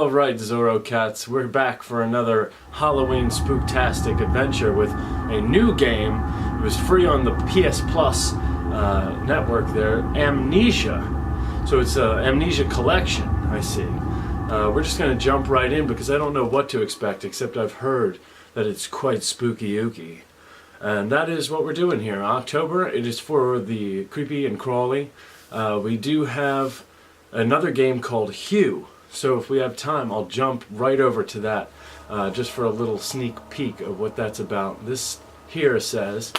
Alright, Zorrocats, we're back for another Halloween spooktastic adventure with a new game. It was free on the PS Plus network there, Amnesia. So it's an Amnesia collection, I see. We're just going to jump right in because I don't know what to expect, except I've heard that it's quite spooky-ooky. And that is what we're doing here. October, it is for the creepy and crawly. We do have another game called Hue. So if we have time, I'll jump right over to that just for a little sneak peek of what that's about. This here says,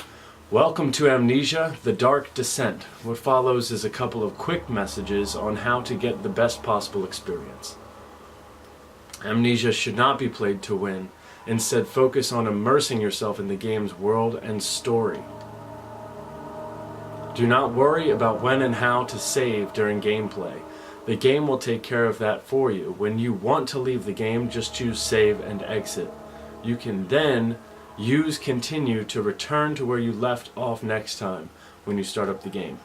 "Welcome to Amnesia, the Dark Descent." What follows is a couple of quick messages on how to get the best possible experience. Amnesia should not be played to win. Instead, focus on immersing yourself in the game's world and story. Do not worry about when and how to save during gameplay. The game will take care of that for you. When you want to leave the game, just choose save and exit. You can then use continue to return to where you left off next time when you start up the game.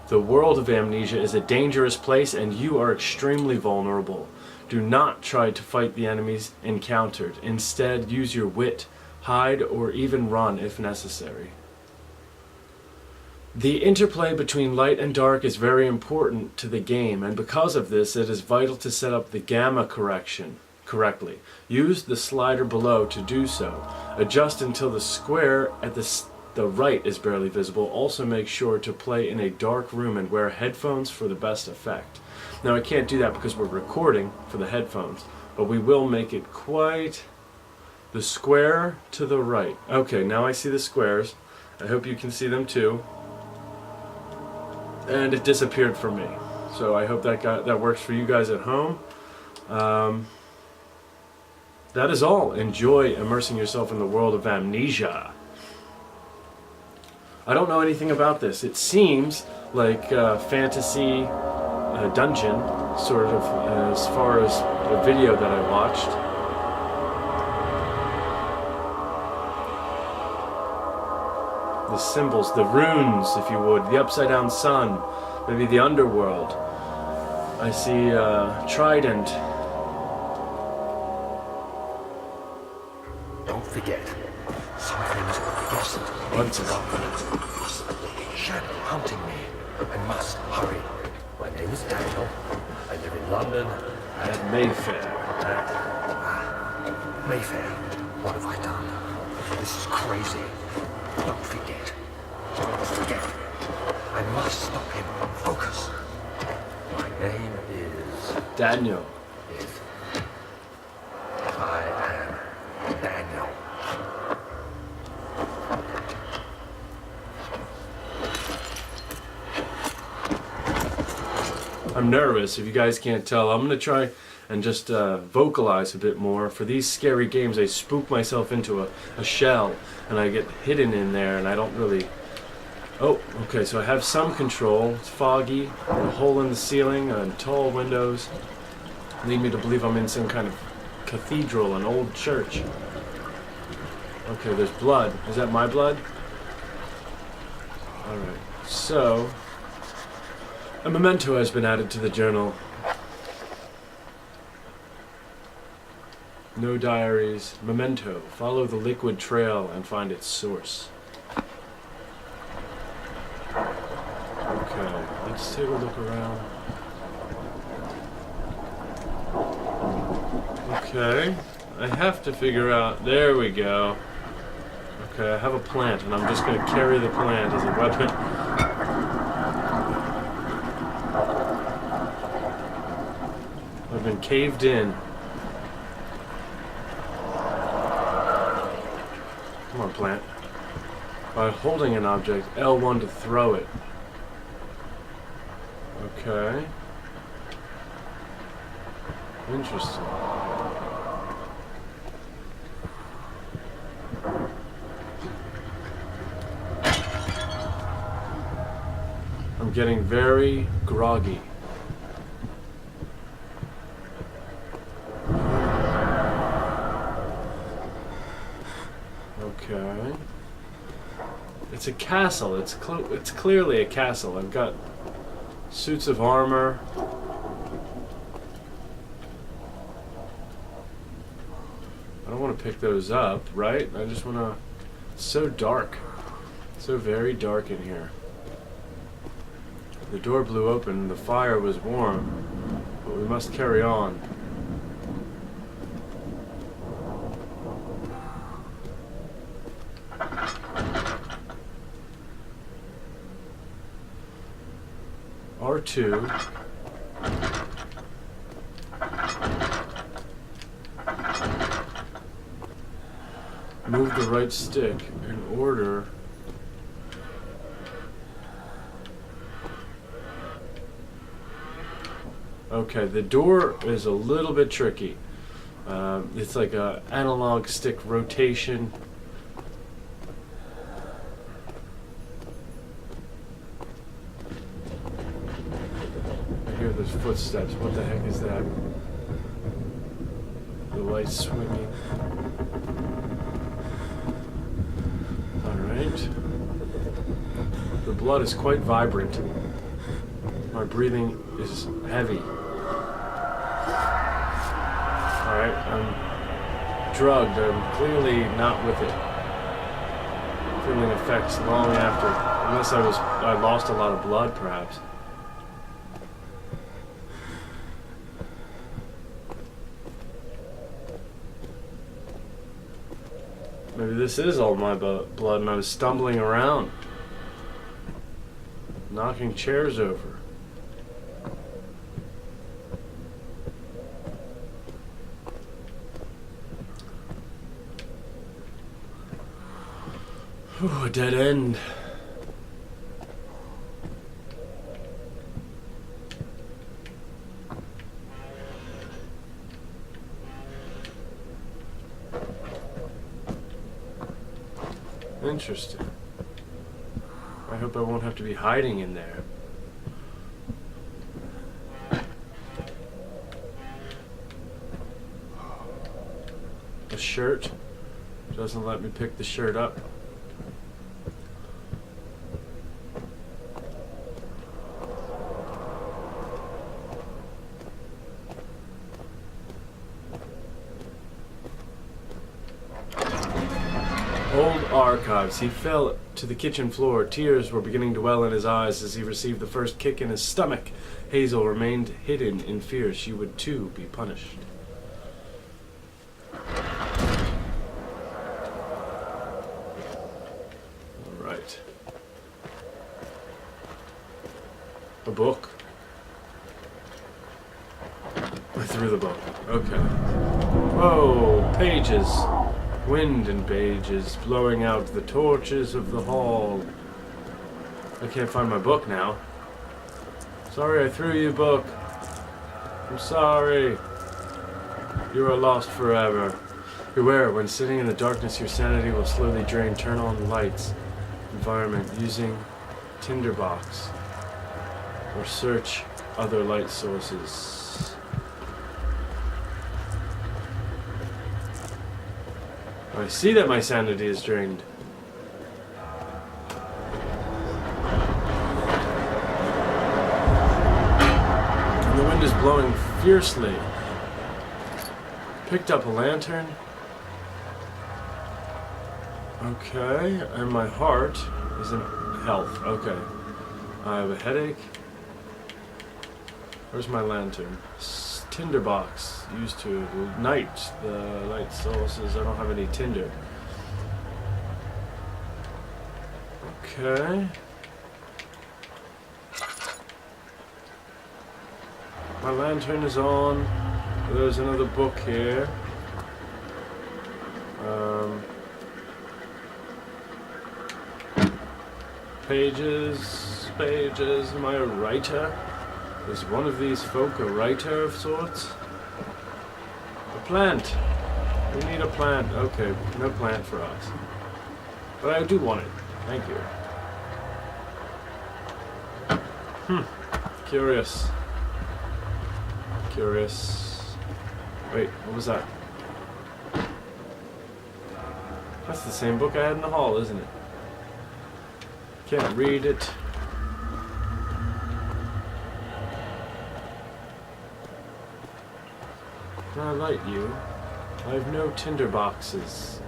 The world of Amnesia is a dangerous place and you are extremely vulnerable. Do not try to fight the enemies encountered. Instead, use your wit, hide, or even run if necessary. The interplay between light and dark is very important to the game, and because of this, it is vital to set up the gamma correction correctly. Use the slider below to do so. Adjust until the square at the right is barely visible. Also make sure to play in a dark room and wear headphones for the best effect. Now I can't do that because we're recording for the headphones, but we will make it quite the square to the right. Okay, now I see the squares. I hope you can see them too. And it disappeared from me. So I hope that works for you guys at home. That is all. Enjoy immersing yourself in the world of Amnesia. I don't know anything about this. It seems like a fantasy dungeon, sort of, as far as the video that I watched. The symbols, the runes, if you would, the upside down sun, maybe the underworld. I see trident. Don't forget, something's lost. What's it? Shadow hunting me. I must hurry. My name is Daniel. I live in London. At Mayfair. Mayfair. What have I done? This is crazy. Don't forget. Don't forget. I must stop him. Focus. My name is... Daniel. I am Daniel. I'm nervous, if you guys can't tell. I'm going to try and just vocalize a bit more. For these scary games, I spook myself into a shell, and I get hidden in there, and I don't really... Oh, okay, so I have some control. It's foggy, a hole in the ceiling, and tall windows lead me to believe I'm in some kind of cathedral, an old church. Okay, there's blood. Is that my blood? Alright, so... a memento has been added to the journal. No diaries. Memento. Follow the liquid trail and find its source. Okay, let's take a look around. Okay, I have to figure out... There we go. Okay, I have a plant, and I'm just going to carry the plant as a weapon. I've been caved in. Come on, plant. By holding an object, L1 to throw it. Okay. Interesting. I'm getting very groggy. Okay. It's a castle. It's clearly a castle. I've got suits of armor. I don't want to pick those up, right? I just want to... It's so dark. So very dark in here. The door blew open. The fire was warm. But we must carry on. R2. Move the right stick in order. Okay, the door is a little bit tricky. It's like a analog stick rotation. I hear those footsteps. What the heck is that? The lights swinging. Alright. The blood is quite vibrant. My breathing is heavy. Alright, I'm drugged. I'm clearly not with it. Feeling effects long after. Unless I lost a lot of blood, perhaps. Maybe this is all my blood and I was stumbling around. Knocking chairs over. Whew, a dead end. Interesting. I hope I won't have to be hiding in there. A shirt doesn't let me pick the shirt up. Old archives. He fell to the kitchen floor. Tears were beginning to well in his eyes as he received the first kick in his stomach. Hazel remained hidden in fear she would too be punished. Alright. A book. I threw the book. Okay. Whoa, pages. Wind and pages blowing out the torches of the hall. I can't find my book now. Sorry I threw you, book. I'm sorry. You are lost forever. Beware, when sitting in the darkness, your sanity will slowly drain. Turn on the lights. Environment using tinderbox. Or search other light sources. I see that my sanity is drained. And the wind is blowing fiercely. Picked up a lantern. Okay, and my heart is in health. Okay. I have a headache. Where's my lantern? Tinderbox. Used to ignite the light sources. I don't have any tinder. Okay. My lantern is on. There's another book here. Pages. Am I a writer? Is one of these folk a writer of sorts? A plant. We need a plant. Okay, no plant for us. But I do want it. Thank you. Curious. Wait, what was that? That's the same book I had in the hall, isn't it? Can't read it. Can I light you? I have no tinder boxes.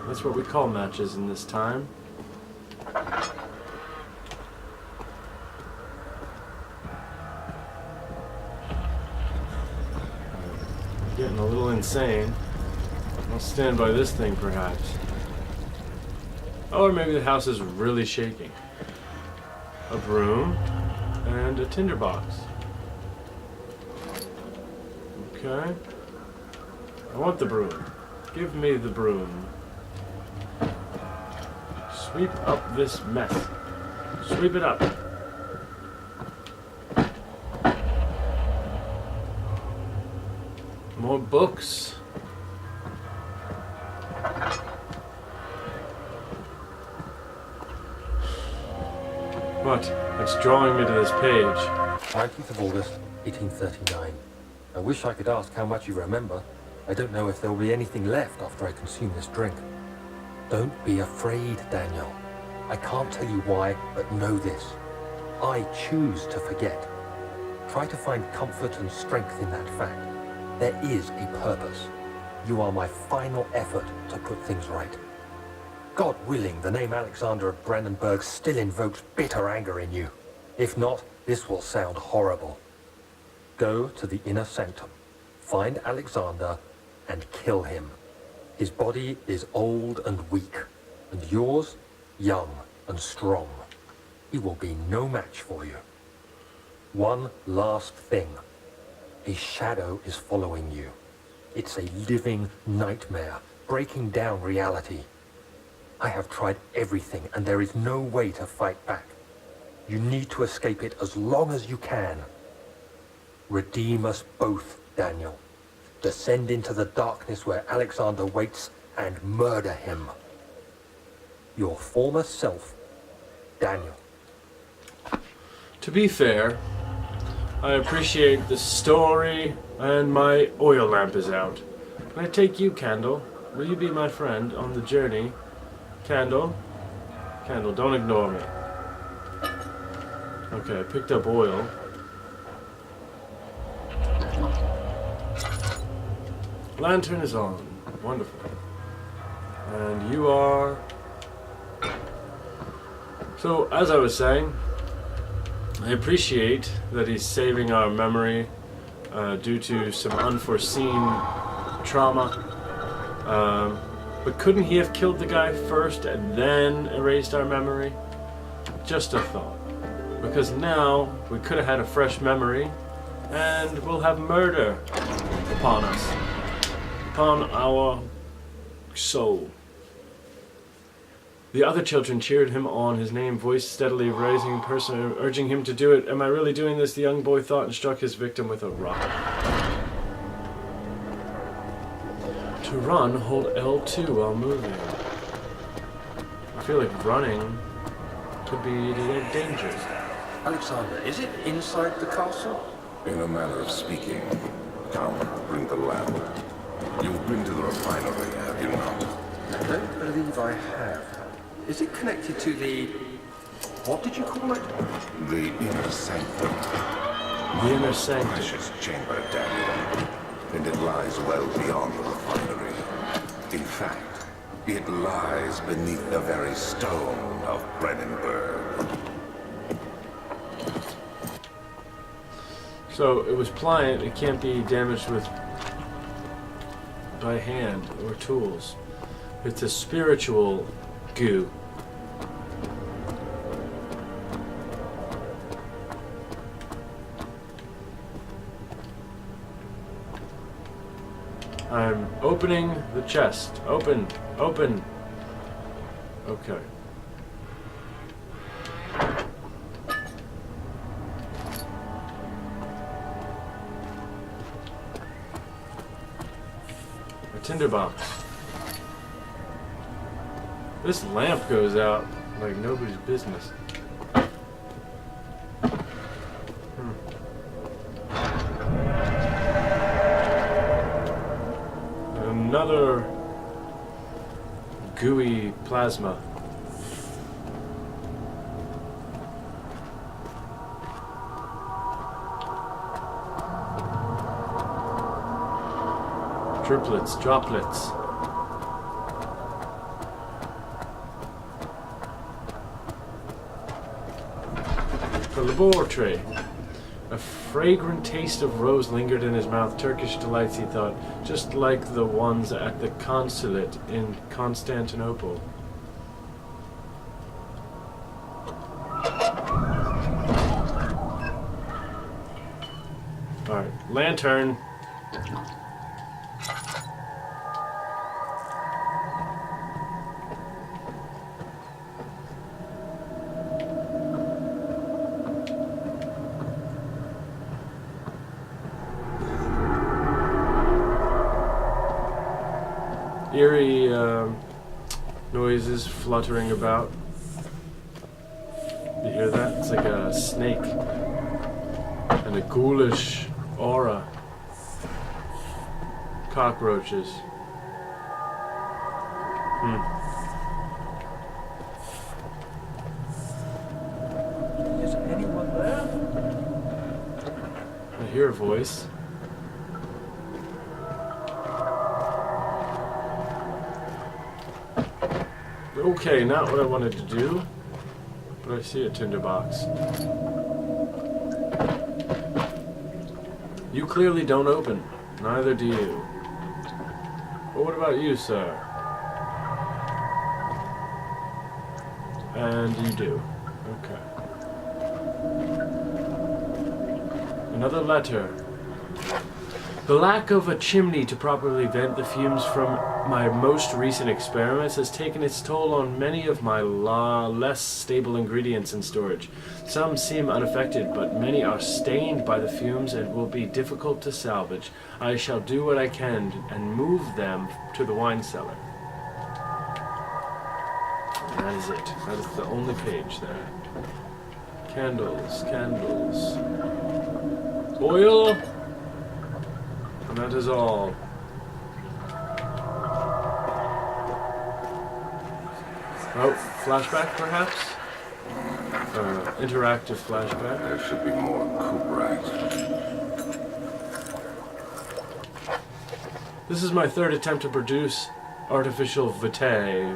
That's what we call matches in this time. Getting a little insane. I'll stand by this thing, perhaps. Or maybe the house is really shaking. A broom and a tinderbox. Okay. I want the broom. Give me the broom. Sweep up this mess. Sweep it up. More books. What? It's drawing me to this page. 19th of August, 1839. I wish I could ask how much you remember. I don't know if there will be anything left after I consume this drink. Don't be afraid, Daniel. I can't tell you why, but know this. I choose to forget. Try to find comfort and strength in that fact. There is a purpose. You are my final effort to put things right. God willing, the name Alexander of Brandenburg still invokes bitter anger in you. If not, this will sound horrible. Go to the inner sanctum, find Alexander, and kill him. His body is old and weak, and yours, young and strong. He will be no match for you. One last thing. A shadow is following you. It's a living nightmare, breaking down reality. I have tried everything, and there is no way to fight back. You need to escape it as long as you can. Redeem us both, Daniel. Descend into the darkness where Alexander waits and murder him. Your former self, Daniel. To be fair, I appreciate the story, and my oil lamp is out. Can I take you, Candle? Will you be my friend on the journey? Candle? Candle, don't ignore me. Okay, I picked up oil. Lantern is on. Wonderful. And you are... So, as I was saying, I appreciate that he's saving our memory due to some unforeseen trauma. But couldn't he have killed the guy first and then erased our memory? Just a thought. Because now we could have had a fresh memory and we'll have murder upon us. Upon our soul. The other children cheered him on, his name voiced steadily, rising in person, urging him to do it. Am I really doing this? The young boy thought and struck his victim with a rock. To run, hold L2 while moving. I feel like running could be dangerous. Alexander, is it inside the castle? In a manner of speaking. Come, bring the lamp. You've been to the refinery, have you not? I don't believe I have. Is it connected to the... what did you call it? The inner sanctum. The inner sanctum. Precious chamber, Daniel. And it lies well beyond the refinery. In fact, it lies beneath the very stone of Brandenburg. So it was pliant, it can't be damaged with by hand or tools. It's a spiritual goo. I'm opening the chest. Open. Open. Okay. A tinderbox. This lamp goes out like nobody's business. Another gooey plasma. Driplets, droplets. The laboratory. A fragrant taste of rose lingered in his mouth. Turkish delights, he thought, just like the ones at the consulate in Constantinople. Alright, lantern. Eerie noises fluttering about. You hear that? It's like a snake and a ghoulish aura. Cockroaches. Is anyone there? I hear a voice. Okay, not what I wanted to do, but I see a tinderbox. You clearly don't open. Neither do you. But what about you, sir? And you do. Okay. Another letter. The lack of a chimney to properly vent the fumes from my most recent experiments has taken its toll on many of my less stable ingredients in storage. Some seem unaffected, but many are stained by the fumes and will be difficult to salvage. I shall do what I can and move them to the wine cellar. And that is it. That is the only page there. Candles, candles. Oil! And that is all. Oh, flashback perhaps? Interactive flashback. There should be more Cooperite. This is my third attempt to produce artificial vitae.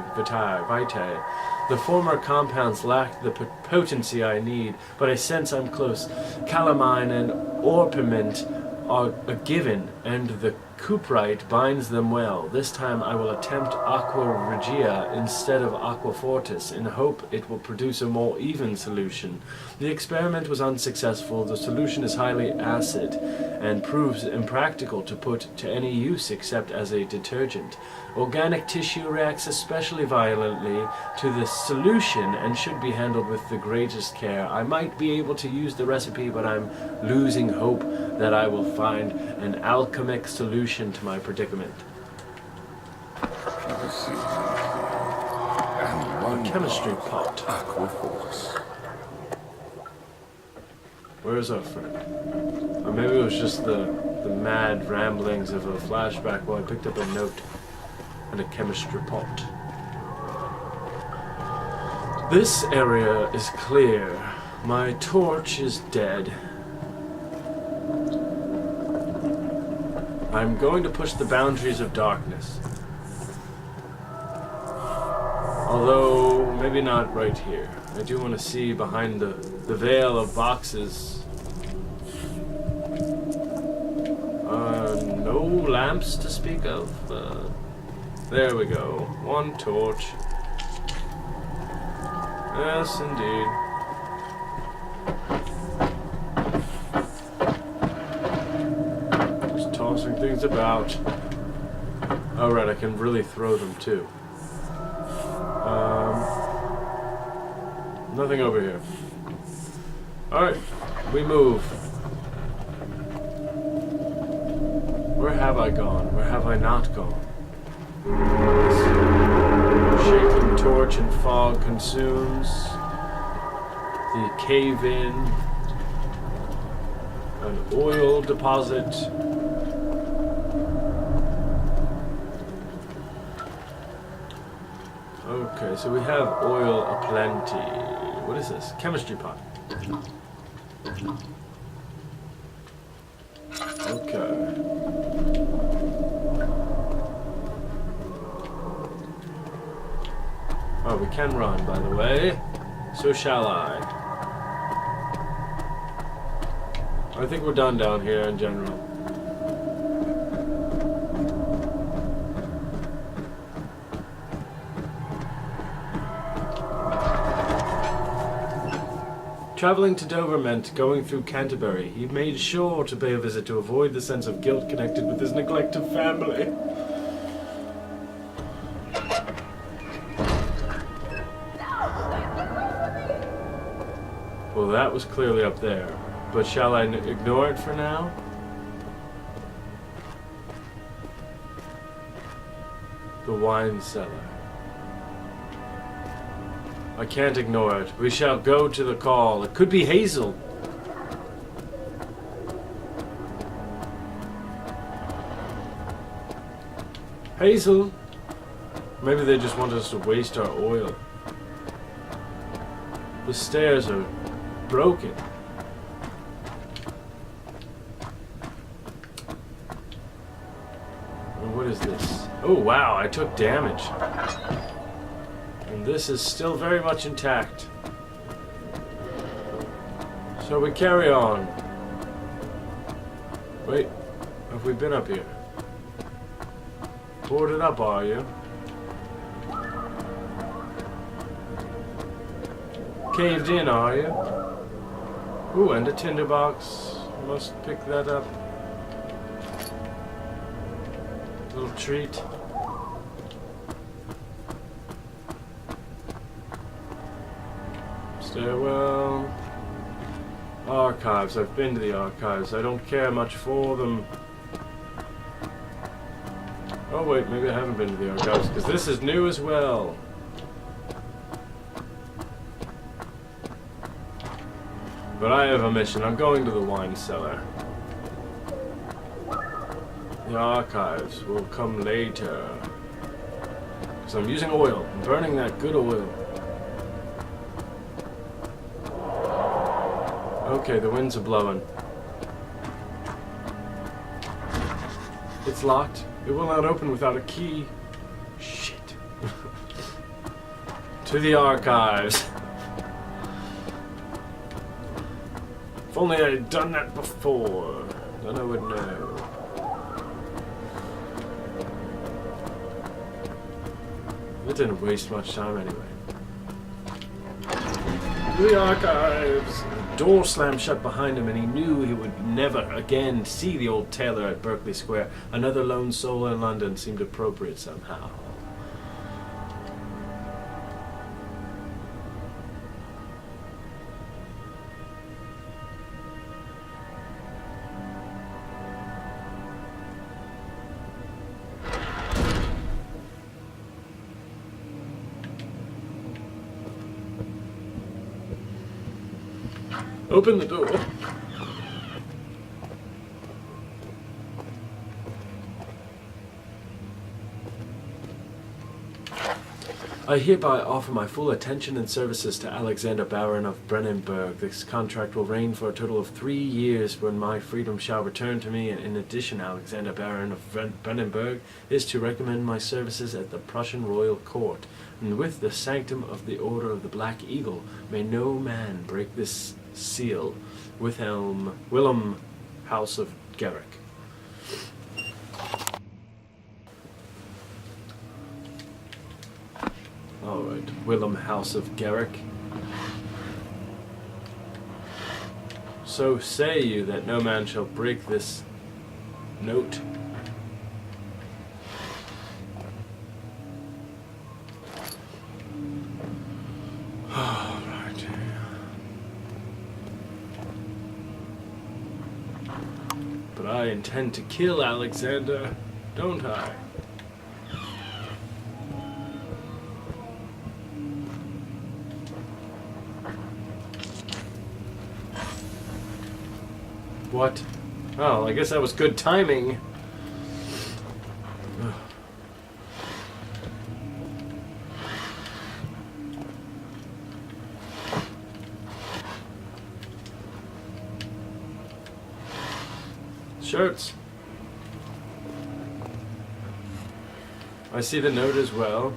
The former compounds lacked the potency I need, but I sense I'm close. Calamine and orpiment are a given, and the cuprite binds them well. This time I will attempt aqua regia instead of aqua fortis, in hope it will produce a more even solution. The experiment was unsuccessful. The solution is highly acid and proves impractical to put to any use except as a detergent. Organic tissue reacts especially violently to the solution and should be handled with the greatest care. I might be able to use the recipe, but I'm losing hope that I will find an alchemic solution to my predicament. And one Chemistry pot. aqua fortis. Where's our friend? Or maybe it was just the mad ramblings of a flashback while I picked up a note and a chemistry pot. This area is clear. My torch is dead. I'm going to push the boundaries of darkness. Although, maybe not right here. I do want to see behind the veil of boxes. No lamps to speak of. There we go. One torch. Yes, indeed. Just tossing things about. Oh, right, I can really throw them too. Nothing over here. Alright, we move. Where have I gone? Where have I not gone? Shaking torch and fog consumes. The cave-in. An oil deposit. Okay, so we have oil aplenty. What is this? Chemistry pot. Okay. Oh, we can run, by the way. So shall I. I think we're done down here in general. Travelling to Dover meant going through Canterbury. He made sure to pay a visit to avoid the sense of guilt connected with his neglect of family. Well, that was clearly up there. But shall I ignore it for now? The wine cellar. I can't ignore it. We shall go to the call. It could be Hazel. Hazel? Maybe they just want us to waste our oil. The stairs are broken. What is this? Oh wow, I took damage. And this is still very much intact. So we carry on. Wait, have we been up here? Boarded up, are you? Caved in, are you? Ooh, and a tinderbox. Must pick that up. Little treat. Stairwell. Archives. I've been to the archives. I don't care much for them. Oh wait, maybe I haven't been to the archives, because this is new as well. But I have a mission. I'm going to the wine cellar. The archives will come later. Because I'm using oil. I'm burning that good oil. Okay, the winds are blowing. It's locked. It will not open without a key. Shit. To the archives. If only I had done that before, then I would know. It didn't waste much time anyway. The archives! The door slammed shut behind him, and he knew he would never again see the old tailor at Berkeley Square. Another lone soul in London seemed appropriate somehow. Open the door. I hereby offer my full attention and services to Alexander Baron of Brennenburg. This contract will reign for a total of 3 years when my freedom shall return to me. And in addition, Alexander Baron of Brennenburg is to recommend my services at the Prussian Royal Court. And with the sanctum of the Order of the Black Eagle, may no man break this seal. Willem, House of Garrick. Alright, Willem, House of Garrick. So say you that no man shall break this note. Alright. But I intend to kill Alexander, don't I? What? Oh, I guess that was good timing. Ugh. Shirts. I see the note as well.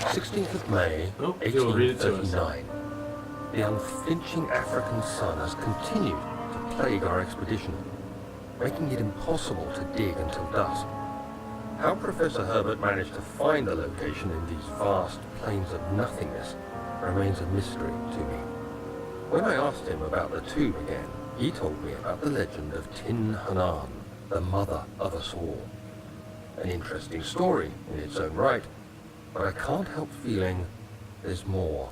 16th of May, Oh, you'll read it to us. 1839. The unflinching African sun has continued to plague our expedition, making it impossible to dig until dusk. How Professor Herbert managed to find the location in these vast plains of nothingness remains a mystery to me. When I asked him about the tube again, he told me about the legend of Tin Hanan, the mother of us all. An interesting story in its own right, but I can't help feeling there's more.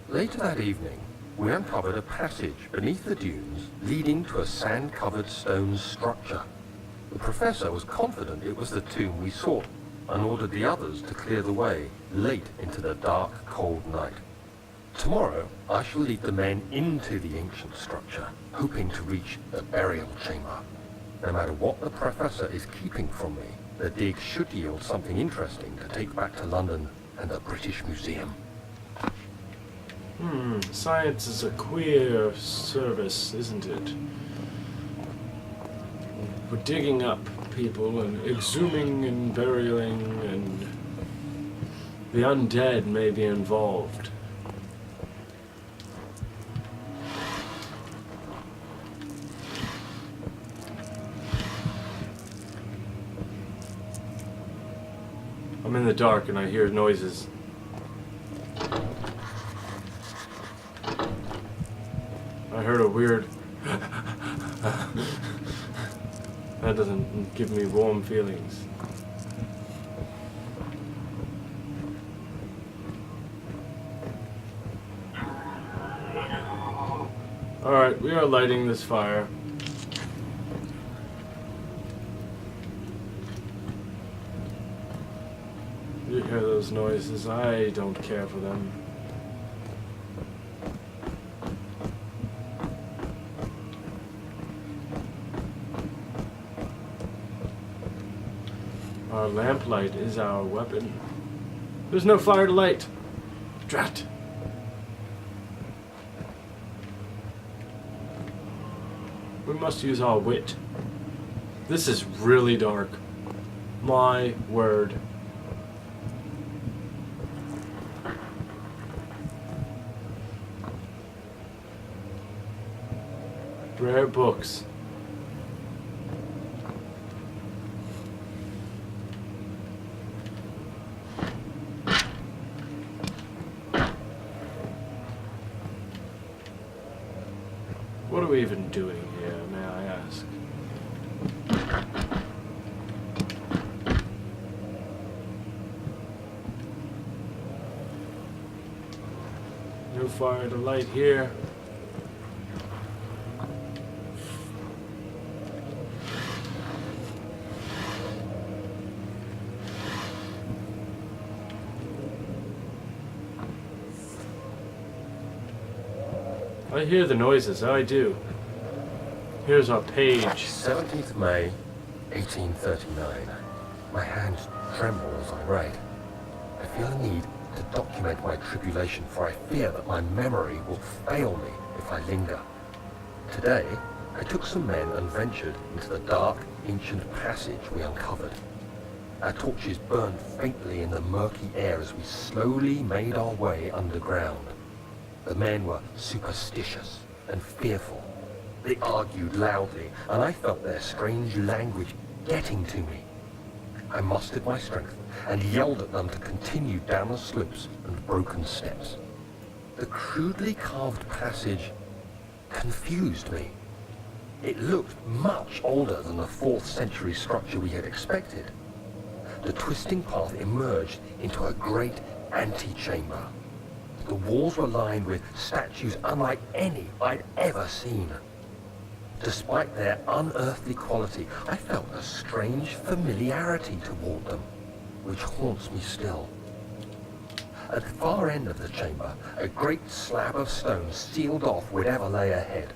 Later that evening, we uncovered a passage beneath the dunes leading to a sand-covered stone structure. The professor was confident it was the tomb we sought and ordered the others to clear the way late into the dark, cold night. Tomorrow, I shall lead the men into the ancient structure, hoping to reach the burial chamber. No matter what the professor is keeping from me, the dig should yield something interesting to take back to London and the British Museum. Science is a queer service, isn't it? We're digging up people and exhuming and burying, and the undead may be involved. I'm in the dark and I hear noises. I heard a weird... That doesn't give me warm feelings. Alright, we are lighting this fire. You hear those noises? I don't care for them. Our lamplight is our weapon. There's no fire to light. Drat. We must use our wit. This is really dark. My word. Rare books. What are we even doing here, may I ask? No fire to light here. I hear the noises, I do. Here's our page. 17th May, 1839. My hands tremble as I write. I feel a need to document my tribulation, for I fear that my memory will fail me if I linger. Today, I took some men and ventured into the dark, ancient passage we uncovered. Our torches burned faintly in the murky air as we slowly made our way underground. The men were superstitious and fearful. They argued loudly, and I felt their strange language getting to me. I mustered my strength and yelled at them to continue down the slopes and broken steps. The crudely carved passage confused me. It looked much older than the 4th century structure we had expected. The twisting path emerged into a great antechamber. The walls were lined with statues unlike any I'd ever seen. Despite their unearthly quality, I felt a strange familiarity toward them, which haunts me still. At the far end of the chamber, a great slab of stone sealed off whatever lay ahead.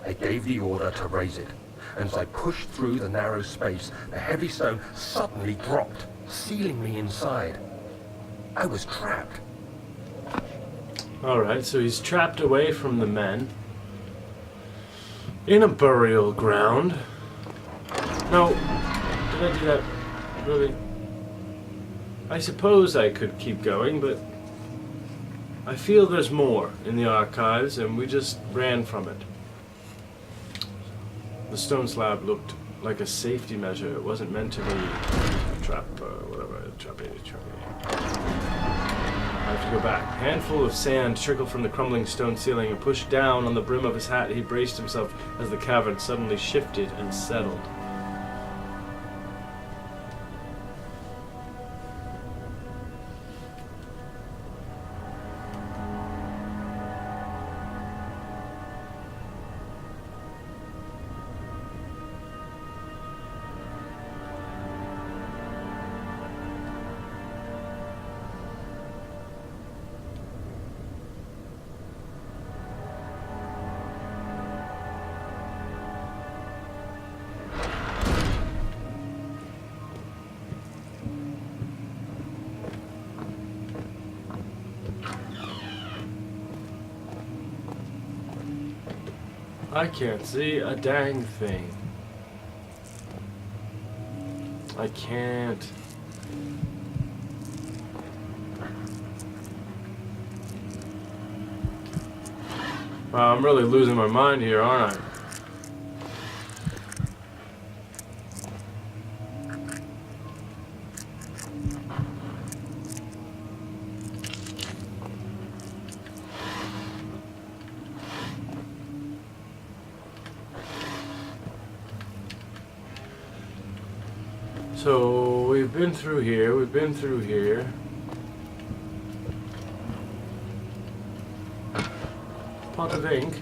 I gave the order to raise it, and as I pushed through the narrow space, the heavy stone suddenly dropped, sealing me inside. I was trapped. Alright, so he's trapped away from the men in a burial ground. No, did I do that? Really? I suppose I could keep going, but I feel there's more in the archives, and we just ran from it. The stone slab looked like a safety measure. It wasn't meant to be a trap, whatever, trap. I have to go back. A handful of sand trickled from the crumbling stone ceiling and pushed down on the brim of his hat. He braced himself as the cavern suddenly shifted and settled. I can't see a dang thing. I can't. Wow, I'm really losing my mind here, aren't I? So we've been through here, Pot of ink.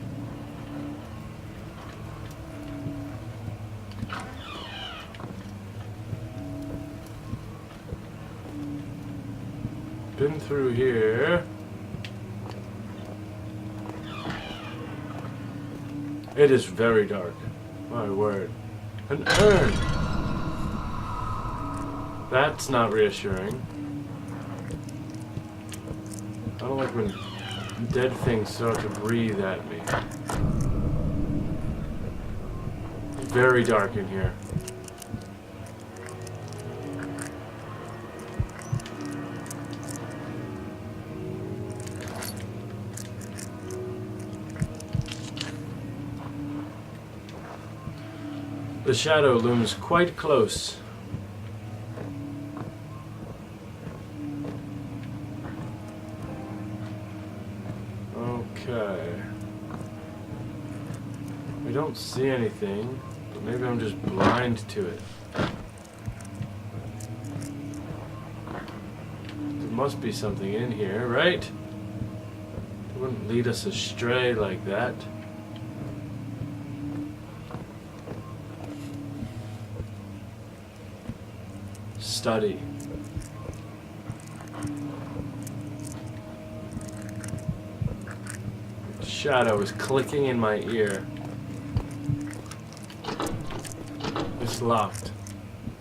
Been through here. It is very dark. My word. An urn! That's not reassuring. I don't like when dead things start to breathe at me. Very dark in here. The shadow looms quite close. Okay. I don't see anything, but maybe I'm just blind to it. There must be something in here, right? It wouldn't lead us astray like that. Study. Shadow is clicking in my ear. It's locked.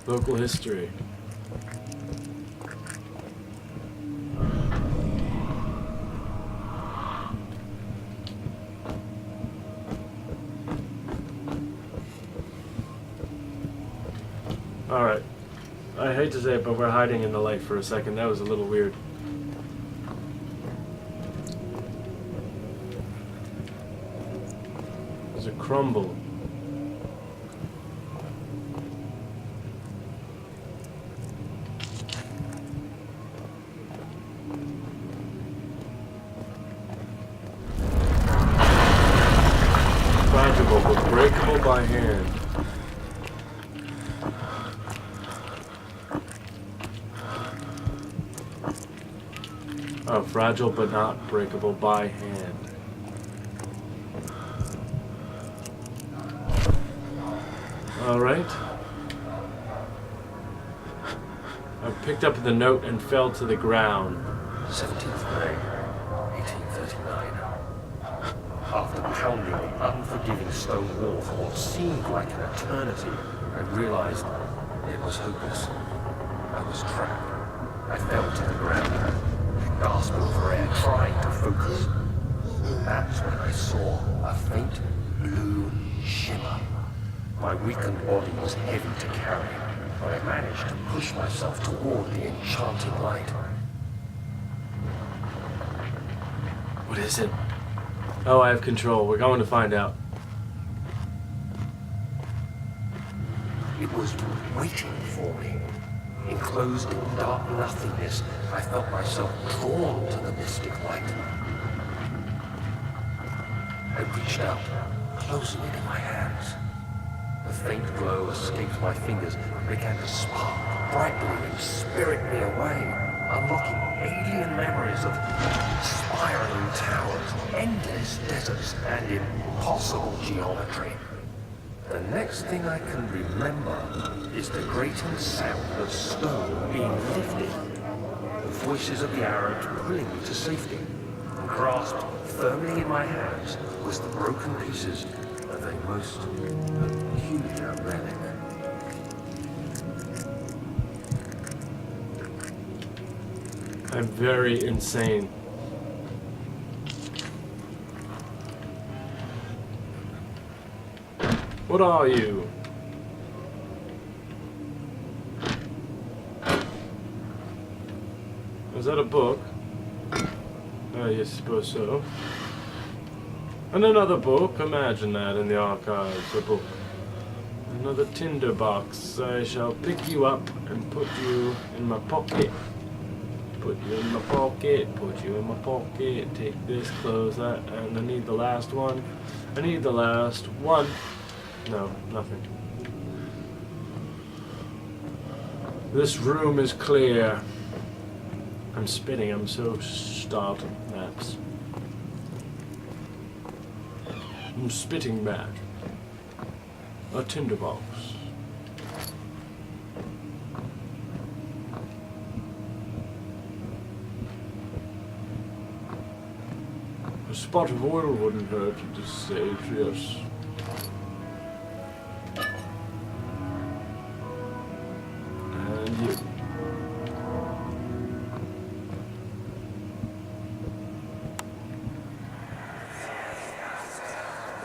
Local history. Alright. I hate to say it, but we're hiding in the light for a second. That was a little weird. There's a crumble. Fragile but breakable by hand. Oh, fragile but not breakable by hand. Alright. I picked up the note and fell to the ground. 17th May, 1839. After pounding the unforgiving stone wall for what seemed like an eternity, I realized it was hopeless. I was trapped. I fell to the ground, gasping for air, trying to focus. That's when I saw a faint blue shimmer. My weakened body was heavy to carry. but I managed to push myself toward the enchanting light. What is it? Oh, I have control. We're going to find out. It was waiting for me. Enclosed in dark nothingness, I felt myself drawn to the mystic light. I reached out, closing it in my hands. The faint glow escaped my fingers and began to spark brightly and spirit me away, unlocking alien memories of spiraling towers, endless deserts, and impossible geometry. The next thing I can remember is the grating sound of stone being lifted, the voices of the Arabs pulling me to safety, and grasped firmly in my hands was the broken pieces of a most peculiar relic. I'm very insane. What are you? Is that a book? I suppose so. And another book. Imagine that in the archives. A book. Another tinder box. I shall pick you up and put you in my pocket. Put you in my pocket. Put you in my pocket. Take this, close that, and I need the last one. I need the last one. No, nothing. This room is clear. I'm spitting, I'm so startled. Maps. I'm spitting back. A tinderbox. A spot of oil wouldn't hurt at this stage, yes. And you.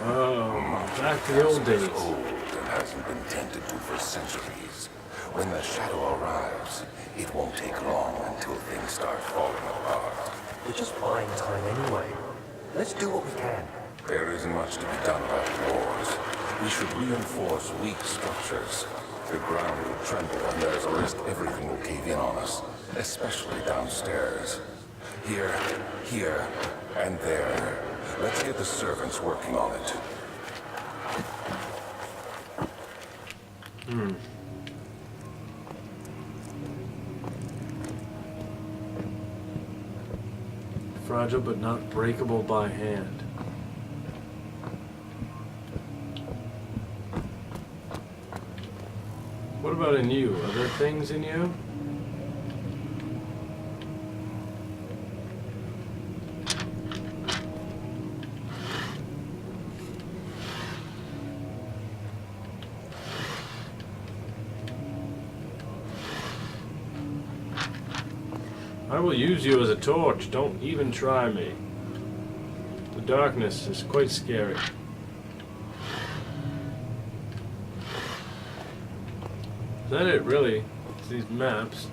Oh, back to the old days. It's old and hasn't been tended to for centuries. When the shadow arrives, it won't take long until things start falling apart. We're just buying time anyway. Let's do what we can. There isn't much to be done about the wars. We should reinforce weak structures. The ground will tremble and there's a risk everything will cave in on us, especially downstairs. Here, and there. Let's get the servants working on it. Fragile but not breakable by hand. What about in you? Are there things in you? I will use you as a torch. Don't even try me. The darkness is quite scary. Is that it, really? It's these maps.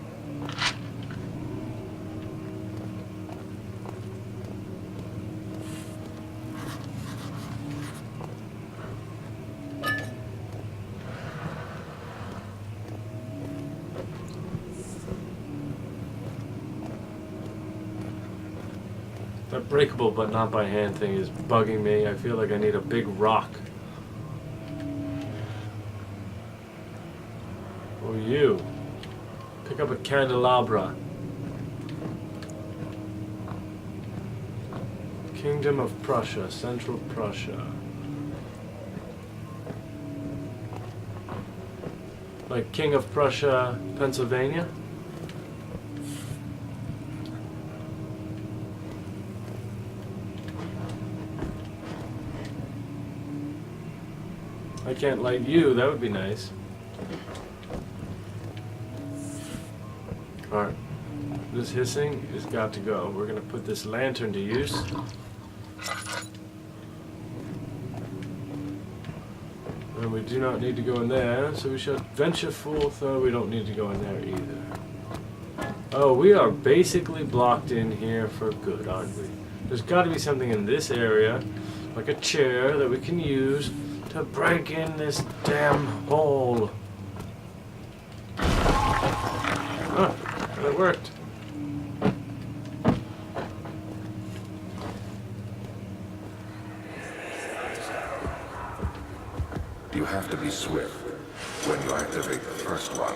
That breakable but not by hand thing is bugging me. I feel like I need a big rock. Oh, you. Pick up a candelabra. Kingdom of Prussia, Central Prussia. Like King of Prussia, Pennsylvania? I can't light you, that would be nice. Alright, this hissing has got to go. We're gonna put this lantern to use. And we do not need to go in there, so we shall venture forth. We don't need to go in there either. Oh, we are basically blocked in here for good, aren't we? There's got to be something in this area, like a chair that we can use to break in this damn hole. Oh, and it worked. You have to be swift when you activate the first one.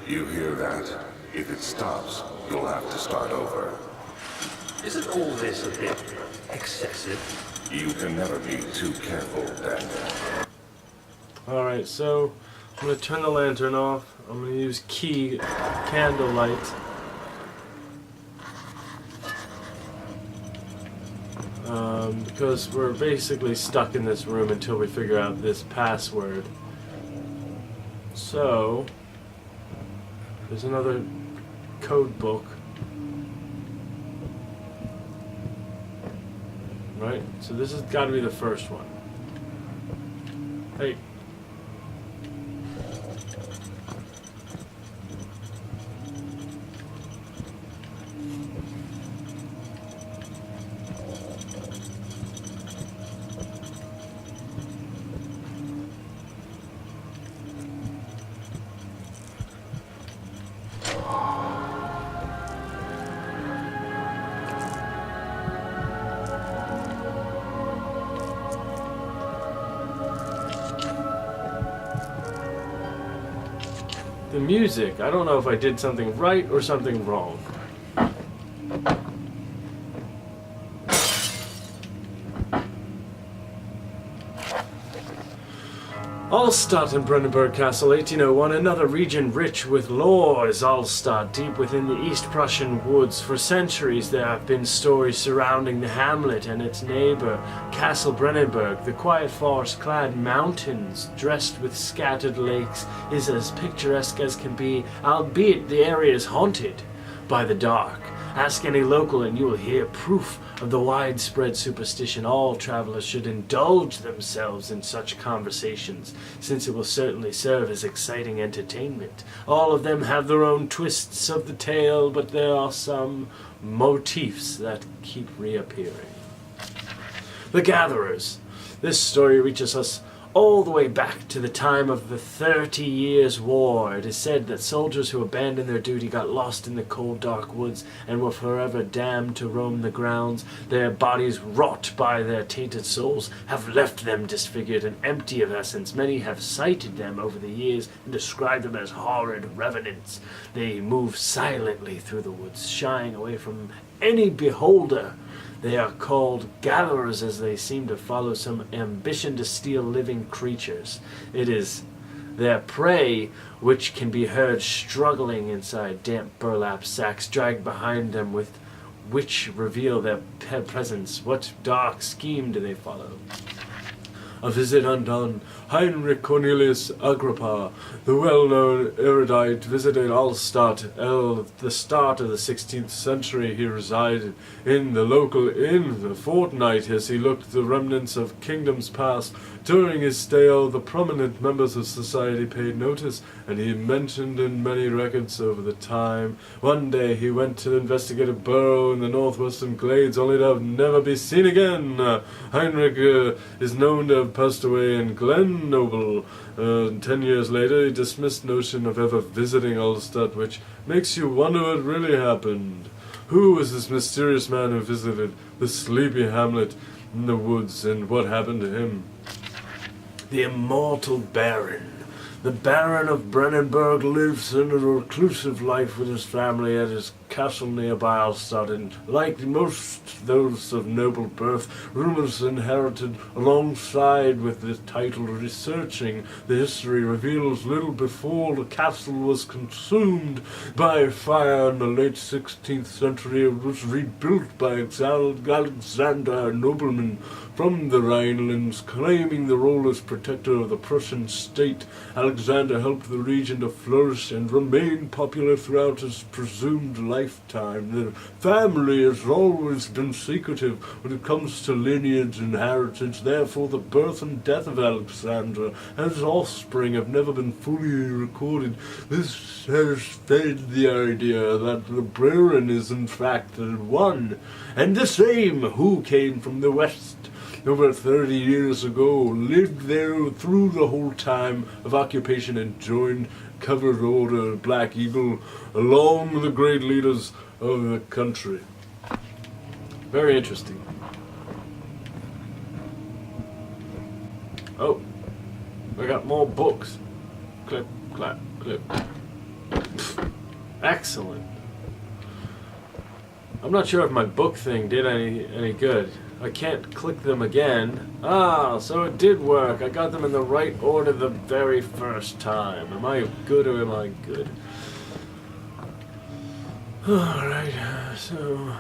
You hear that? If it stops, you'll have to start over. Isn't all this a bit excessive? You can never be too careful, Daniel. Alright, so I'm going to turn the lantern off. I'm going to use key candlelight. Because we're basically stuck in this room until we figure out this password. So, there's another code book. Right? So this has got to be the first one. Hey. The music, I don't know if I did something right or something wrong. Alstadt and Brandenburg Castle, 1801, another region rich with lore is Alstadt, deep within the East Prussian woods. For centuries there have been stories surrounding the hamlet and its neighbour, Castle Brandenburg. The quiet forest-clad mountains, dressed with scattered lakes, is as picturesque as can be, albeit the area is haunted by the dark. Ask any local and you will hear proof of the widespread superstition. All travelers should indulge themselves in such conversations, since it will certainly serve as exciting entertainment. All of them have their own twists of the tale, but there are some motifs that keep reappearing. The Gatherers. This story reaches us all the way back to the time of the 30 Years' War. It is said that soldiers who abandoned their duty got lost in the cold, dark woods and were forever damned to roam the grounds. Their bodies, wrought by their tainted souls, have left them disfigured and empty of essence. Many have cited them over the years and described them as horrid revenants. They move silently through the woods, shying away from any beholder. They are called gatherers as they seem to follow some ambition to steal living creatures. It is their prey which can be heard struggling inside damp burlap sacks dragged behind them, with which reveal their presence. What dark scheme do they follow? A visit undone. Heinrich Cornelius Agrippa, the well-known erudite, visited Alstadt at the start of the 16th century. He resided in the local inn a fortnight as he looked at the remnants of kingdoms past. During his stay, all the prominent members of society paid notice, and he mentioned in many records over the time. One day he went to investigate a burrow in the northwestern glades, only to have never be seen again. Heinrich is known to have passed away in Grenoble. 10 years later, he dismissed notion of ever visiting Alstadt, which makes you wonder what really happened. Who was this mysterious man who visited the sleepy hamlet in the woods, and what happened to him? The immortal Baron. The Baron of Brandenburg lives in a reclusive life with his family at his castle nearby Alstadt, and like most those of noble birth, rumors inherited alongside with the title. Researching the history reveals little before the castle was consumed by fire in the late 16th century. It was rebuilt by Alexander, a nobleman from the Rhinelands, claiming the role as protector of the Prussian state. Alexander helped the region to flourish and remain popular throughout his presumed life. lifetime. The family has always been secretive when it comes to lineage and heritage. Therefore, the birth and death of Alexandra and his offspring have never been fully recorded. This has fed the idea that the Baron is in fact one and the same who came from the west over 30 years ago, lived there through the whole time of occupation and joined Covered Order Black Eagle along with the great leaders of the country. Very interesting. Oh, I got more books. Clip, clap, clip. Excellent. I'm not sure if my book thing did any good. I can't click them again. Ah, so it did work. I got them in the right order the very first time. Am I good or am I good? Alright, so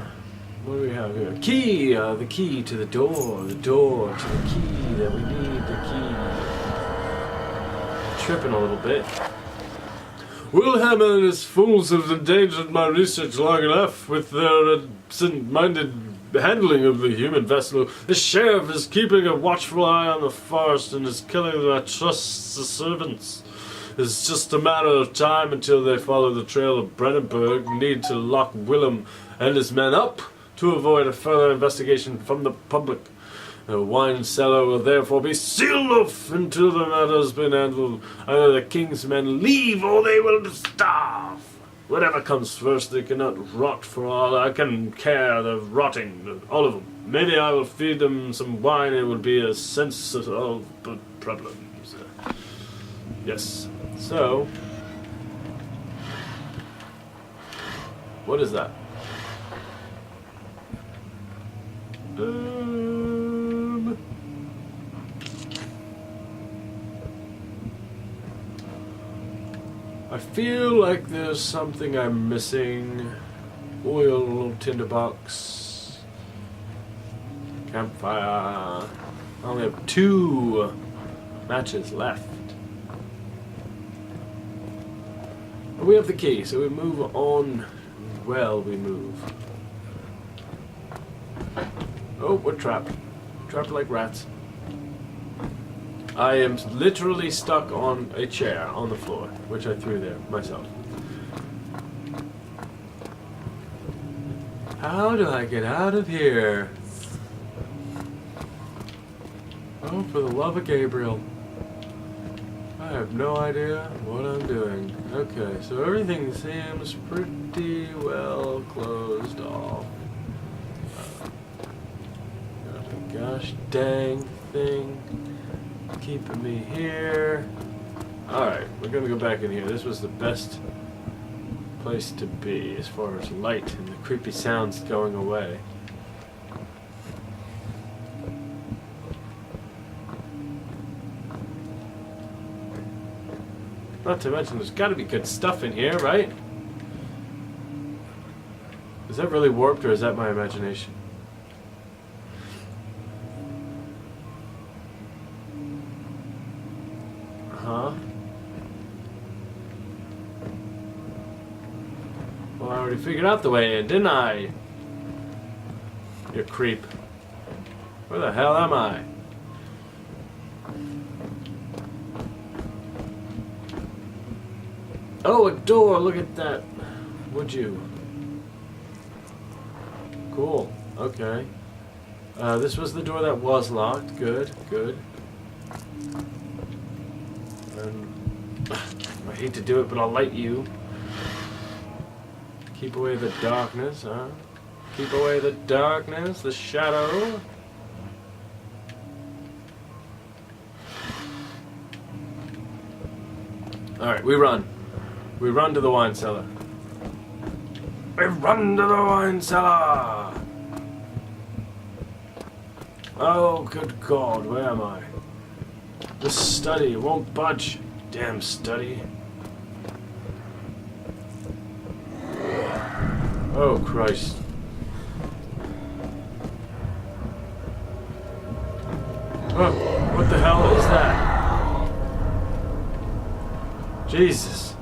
what do we have here? Key! The key to the door. The door to the key that we need. The key. Tripping a little bit. Wilhelm and his fools have endangered my research long enough with their absent-minded handling of the human vessel. The sheriff is keeping a watchful eye on the forest and is killing my trusted servants. It's just a matter of time until they follow the trail of Brennenburg. Need to lock Willem and his men up to avoid a further investigation from the public. The wine cellar will therefore be sealed off until the matter has been handled. Either the king's men leave or they will starve. Whatever comes first, they cannot rot for all I can care. They're rotting, all of them. Maybe I will feed them some wine and it will be a sense of problems. Yes. So, what is that? I feel like there's something I'm missing. Oil, tinderbox, campfire. I only have 2 matches left. But we have the key, so we move on. Well, we move. Oh, we're trapped. Trapped like rats. I am literally stuck on a chair on the floor, which I threw there myself. How do I get out of here? Oh, for the love of Gabriel. I have no idea what I'm doing. Okay, so everything seems pretty well closed off. Got a gosh dang thing keeping me here. Alright, we're gonna go back in here. This was the best place to be as far as light and the creepy sounds going away. Not to mention there's gotta be good stuff in here, right? Is that really warped or is that my imagination? Huh? Well, I already figured out the way in, didn't I? You creep. Where the hell am I? Oh, a door! Look at that. Would you? Cool. Okay. This was the door that was locked. Good, good. I hate to do it, but I'll light you. Keep away the darkness, huh? Keep away the darkness, the shadow. Alright, we run. We run to the wine cellar. We run to the wine cellar! Oh, good God, where am I? The study won't budge. Damn study. Oh, Christ. Oh, what the hell is that? Jesus.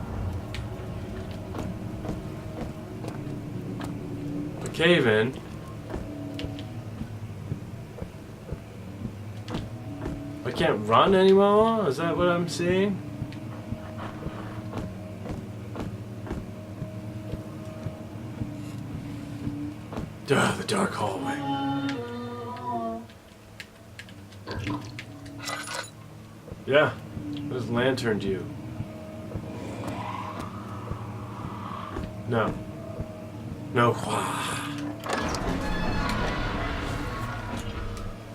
cave in. I can't run anymore? Is that what I'm seeing? The dark hallway. Yeah, there's lanterned you. No. No.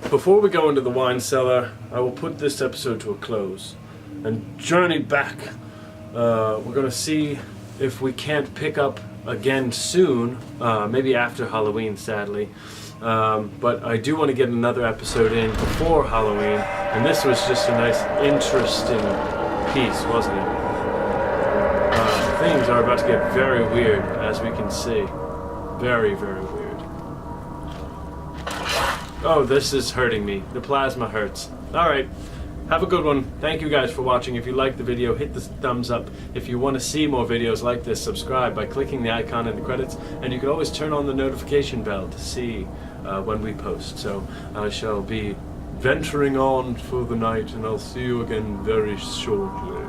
Before we go into the wine cellar, I will put this episode to a close and journey back. We're going to see if we can't pick up again soon, maybe after Halloween, sadly. But I do want to get another episode in before Halloween, and this was just a nice, interesting piece, wasn't it? Things are about to get very weird, as we can see. Very, very weird. Oh, this is hurting me. The plasma hurts. Alright, have a good one. Thank you guys for watching. If you liked the video, hit the thumbs up. If you want to see more videos like this, subscribe by clicking the icon in the credits, and you can always turn on the notification bell to see when we post. So I shall be venturing on for the night, and I'll see you again very shortly.